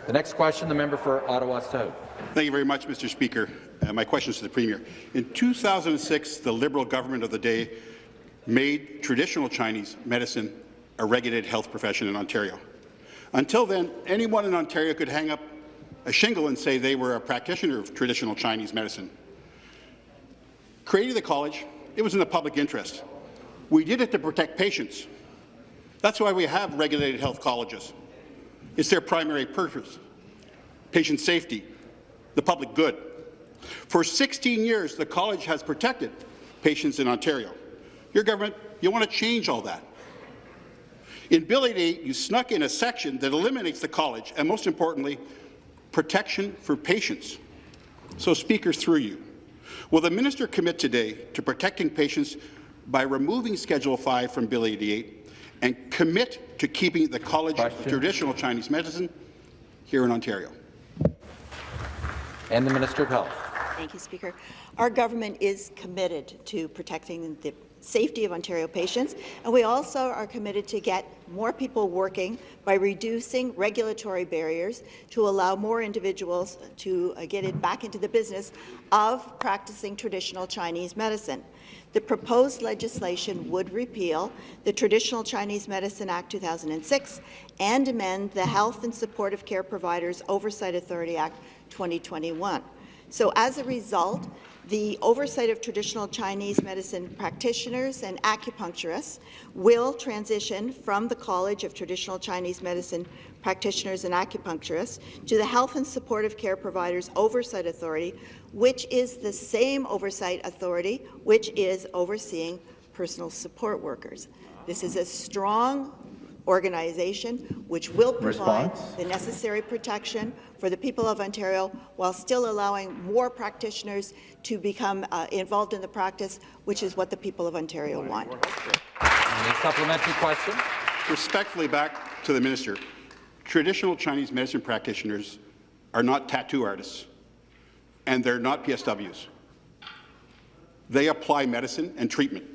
The next question, the member for Ottawa South. Thank you very much, Mr. Speaker. My question is to the Premier. In 2006, the Liberal government of the day made traditional Chinese medicine a regulated health profession in Ontario. Until then, anyone in Ontario could hang up a shingle and say they were a practitioner of traditional Chinese medicine. Creating the college, it was in the public interest. We did it to protect patients. That's why we have regulated health colleges. It's their primary purpose: patient safety, the public good. For 16 years, the college has protected patients in Ontario. Your government, you want to change all that. In Bill 88, you snuck in a section that eliminates the college and, most importantly, protection for patients. So, Speaker, through you, will the minister commit today to protecting patients by removing Schedule 5 from Bill 88 and commit to keeping the College of Traditional Chinese Medicine here in Ontario? And the Minister of Health. Thank you, Speaker. Our government is committed to protecting the safety of Ontario patients, and we also are committed to get more people working by reducing regulatory barriers to allow more individuals to get back into the business of practicing traditional Chinese medicine. The proposed legislation would repeal the Traditional Chinese Medicine Act 2006 and amend the Health and Supportive Care Providers Oversight Authority Act 2021. So as a result, the oversight of traditional Chinese medicine practitioners and acupuncturists will transition from the College of Traditional Chinese Medicine Practitioners and Acupuncturists to the Health and Supportive Care Providers Oversight Authority, which is the same oversight authority which is overseeing personal support workers. This is a strong organization which will provide the necessary protection for the people of Ontario while still allowing more practitioners to become involved in the practice, which is what the people of Ontario want. Any supplementary question? Respectfully, back to the minister. Traditional Chinese medicine practitioners are not tattoo artists, and they're not PSWs. They apply medicine and treatment.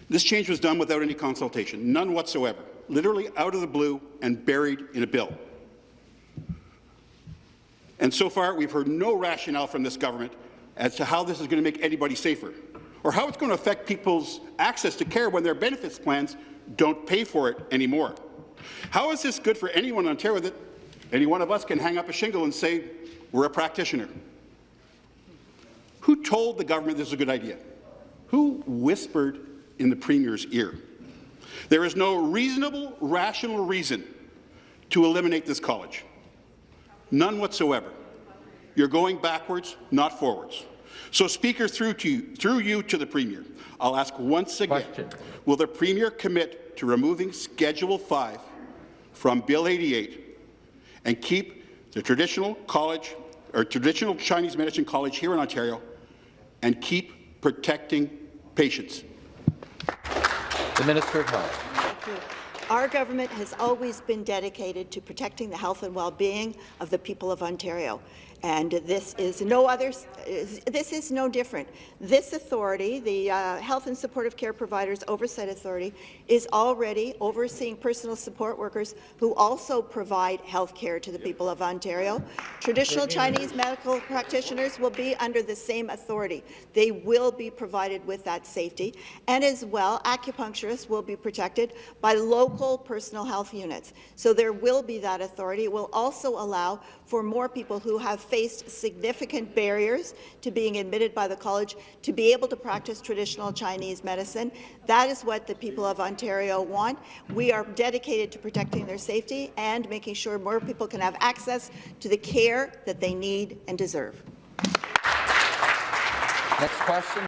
This change was done without any consultation, none whatsoever, literally out of the blue and buried in a bill. And so far, we've heard no rationale from this government as to how this is going to make anybody safer, or how it's going to affect people's access to care when their benefits plans don't pay for it anymore. How is this good for anyone in Ontario that any one of us can hang up a shingle and say we're a practitioner? Who told the government this is a good idea? Who whispered in the Premier's ear? There is no reasonable, rational reason to eliminate this college. None whatsoever. You're going backwards, not forwards. So, Speaker, through you to the Premier, I'll ask once again, will the Premier commit to removing Schedule 5 from Bill 88 and keep the traditional college or traditional Chinese medicine college here in Ontario and keep protecting patients? The Minister of Health. Thank you. Our government has always been dedicated to protecting the health and well-being of the people of Ontario. And this is no different. This authority, the Health and Supportive Care Providers Oversight Authority, is already overseeing personal support workers who also provide health care to the people of Ontario. Traditional Chinese medical practitioners will be under the same authority. They will be provided with that safety. And as well, acupuncturists will be protected by local personal health units. So there will be that authority. It will also allow for more people who have faced significant barriers to being admitted by the college to be able to practice traditional Chinese medicine. That is what the people of Ontario want. We are dedicated to protecting their safety and making sure more people can have access to the care that they need and deserve. Next question.